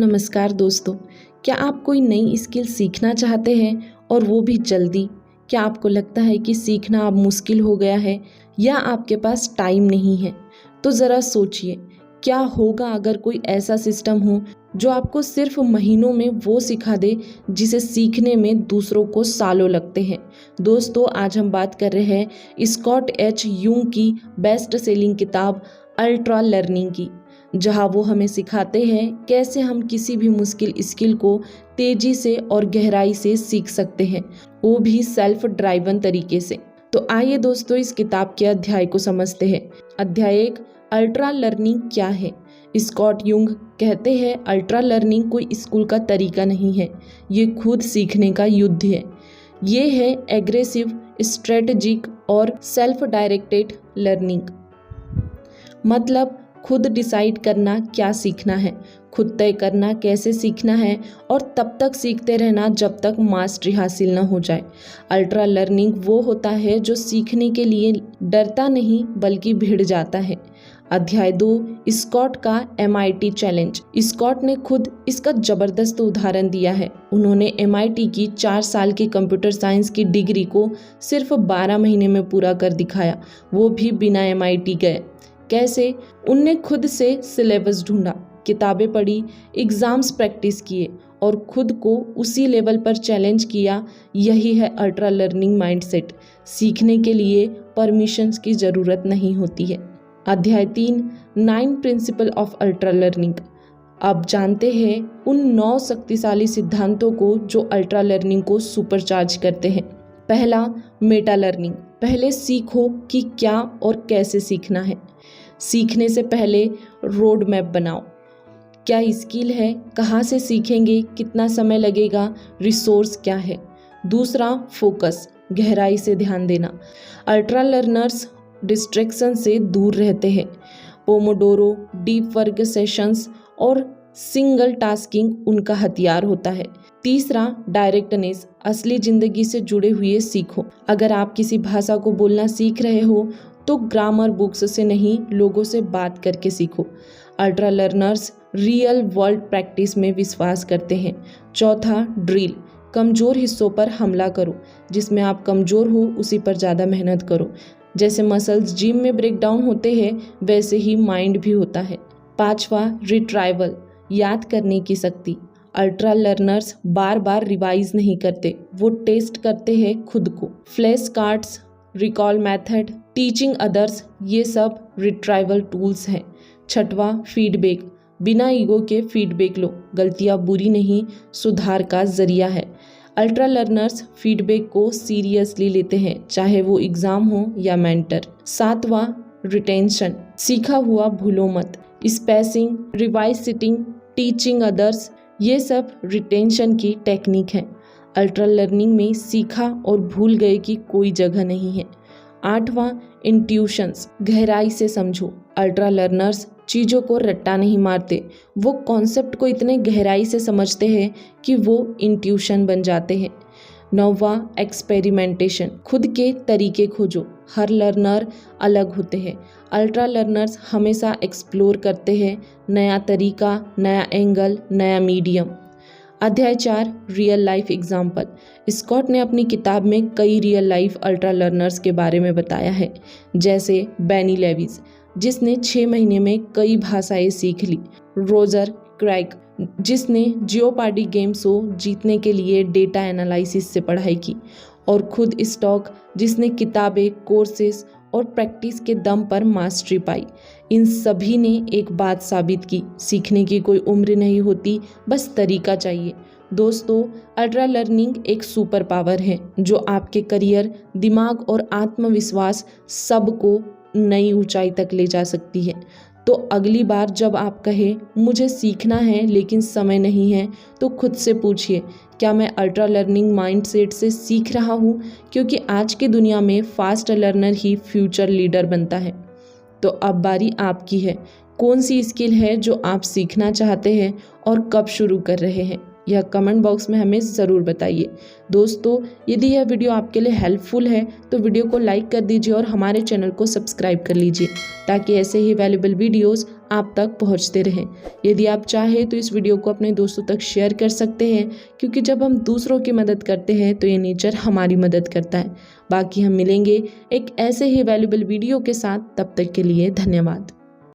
नमस्कार दोस्तों, क्या आप कोई नई स्किल सीखना चाहते हैं और वो भी जल्दी? क्या आपको लगता है कि सीखना अब मुश्किल हो गया है या आपके पास टाइम नहीं है? तो ज़रा सोचिए, क्या होगा अगर कोई ऐसा सिस्टम हो जो आपको सिर्फ महीनों में वो सिखा दे जिसे सीखने में दूसरों को सालों लगते हैं। दोस्तों, आज हम बात कर रहे हैं स्कॉट एच यूंग की बेस्ट सेलिंग किताब अल्ट्रा लर्निंग की, जहां वो हमें सिखाते हैं कैसे हम किसी भी मुश्किल स्किल को तेजी से और गहराई से सीख सकते हैं, वो भी सेल्फ ड्राइवन तरीके से। तो आइए दोस्तों, इस किताब के अध्याय को समझते हैं। अध्याय 1, अल्ट्रा लर्निंग क्या है? स्कॉट यूंग कहते हैं, अल्ट्रा लर्निंग कोई स्कूल का तरीका नहीं है, ये खुद सीखने का युद्ध है। ये है एग्रेसिव, स्ट्रेटेजिक और सेल्फ डायरेक्टेड लर्निंग। मतलब खुद डिसाइड करना क्या सीखना है, खुद तय करना कैसे सीखना है और तब तक सीखते रहना जब तक मास्टरी हासिल न हो जाए। अल्ट्रा लर्निंग वो होता है जो सीखने के लिए डरता नहीं बल्कि भिड़ जाता है। अध्याय 2, स्कॉट का MIT चैलेंज। स्कॉट ने खुद इसका जबरदस्त उदाहरण दिया है। उन्होंने MIT की 4 साल की कंप्यूटर साइंस की डिग्री को सिर्फ 12 महीने में पूरा कर दिखाया, वो भी बिना MIT गए। कैसे? उनने खुद से सिलेबस ढूंढा, किताबें पढ़ी, एग्जाम्स प्रैक्टिस किए और खुद को उसी लेवल पर चैलेंज किया। यही है अल्ट्रा लर्निंग माइंडसेट। सीखने के लिए परमिशंस की ज़रूरत नहीं होती है। अध्याय 3, 9 प्रिंसिपल ऑफ अल्ट्रा लर्निंग। अब जानते हैं उन 9 शक्तिशाली सिद्धांतों को जो अल्ट्रा लर्निंग को सुपरचार्ज करते हैं। पहला, मेटा लर्निंग। पहले सीखो कि क्या और कैसे सीखना है। सीखने से पहले रोड मैप बनाओ। क्या स्किल है, कहाँ से सीखेंगे, कितना समय लगेगा, रिसोर्स क्या है। दूसरा, फोकस, गहराई से ध्यान देना। अल्ट्रा लर्नर्स डिस्ट्रैक्शन से दूर रहते हैं। पोमोडोरो, डीप वर्क सेशंस और सिंगल टास्किंग उनका हथियार होता है। तीसरा, डायरेक्टनेस, असली जिंदगी से जुड़े हुए सीखो। अगर आप किसी भाषा को बोलना सीख रहे हो तो ग्रामर बुक्स से नहीं, लोगों से बात करके सीखो। Ultra learners real world practice में विश्वास करते हैं। चौथा, ड्रिल, कमज़ोर हिस्सों पर हमला करो। जिसमें आप कमज़ोर हो उसी पर ज़्यादा मेहनत करो। जैसे मसल्स जिम में ब्रेकडाउन होते हैं वैसे ही माइंड भी होता है। पांचवा, रिट्राइवल, याद करने की शक्ति। अल्ट्रा लर्नर्स बार बार रिवाइज नहीं करते, वो टेस्ट करते हैं खुद को। Flash cards, recall method, teaching others, ये सब रिट्राइवल टूल्स हैं। छठवां, फीडबैक, बिना ईगो के फीडबैक लो। गलतियाँ बुरी नहीं, सुधार का जरिया है। अल्ट्रा लर्नर्स फीडबैक को सीरियसली लेते हैं, चाहे वो एग्जाम हो या मेंटर। सातवां, रिटेंशन, सीखा हुआ भूलो मत। Spacing, revise sitting, teaching others, ये सब रिटेंशन की टेक्निक है। अल्ट्रा लर्निंग में सीखा और भूल गए की कोई जगह नहीं है। आठवां, इंट्यूशंस, गहराई से समझो। अल्ट्रा लर्नर्स चीज़ों को रट्टा नहीं मारते, वो कॉन्सेप्ट को इतने गहराई से समझते हैं कि वो इंट्यूशन बन जाते हैं। नौवां, एक्सपेरिमेंटेशन, खुद के तरीके खोजो। हर लर्नर अलग होते हैं। अल्ट्रा लर्नर्स हमेशा एक्सप्लोर करते हैं, नया तरीका, नया एंगल, नया मीडियम। अध्याय 4, रियल लाइफ एग्जाम्पल। स्कॉट ने अपनी किताब में कई रियल लाइफ अल्ट्रा लर्नर्स के बारे में बताया है, जैसे बेनी लेविस, जिसने 6 महीने में कई भाषाएं सीख ली। रोजर क्रैग, जिसने जियोपार्डी गेम शो जीतने के लिए डेटा एनालिसिस से पढ़ाई की। और खुद स्टॉक, जिसने किताबें, कोर्सेस और प्रैक्टिस के दम पर मास्टरी पाई। इन सभी ने एक बात साबित की, सीखने की कोई उम्र नहीं होती, बस तरीका चाहिए। दोस्तों, अल्ट्रा लर्निंग एक सुपर पावर है जो आपके करियर, दिमाग और आत्मविश्वास सबको नई ऊंचाई तक ले जा सकती है। तो अगली बार जब आप कहें मुझे सीखना है लेकिन समय नहीं है, तो खुद से पूछिए, क्या मैं अल्ट्रा लर्निंग माइंडसेट से सीख रहा हूँ? क्योंकि आज की दुनिया में फास्ट लर्नर ही फ्यूचर लीडर बनता है। तो अब बारी आपकी है। कौन सी स्किल है जो आप सीखना चाहते हैं और कब शुरू कर रहे हैं? यह कमेंट बॉक्स में हमें ज़रूर बताइए। दोस्तों, यदि यह वीडियो आपके लिए हेल्पफुल है तो वीडियो को लाइक कर दीजिए और हमारे चैनल को सब्सक्राइब कर लीजिए, ताकि ऐसे ही वैल्यूएबल वीडियोस आप तक पहुंचते रहें। यदि आप चाहें तो इस वीडियो को अपने दोस्तों तक शेयर कर सकते हैं, क्योंकि जब हम दूसरों की मदद करते हैं तो ये नेचर हमारी मदद करता है। बाकी हम मिलेंगे एक ऐसे ही वैल्यूएबल वीडियो के साथ, तब तक के लिए धन्यवाद।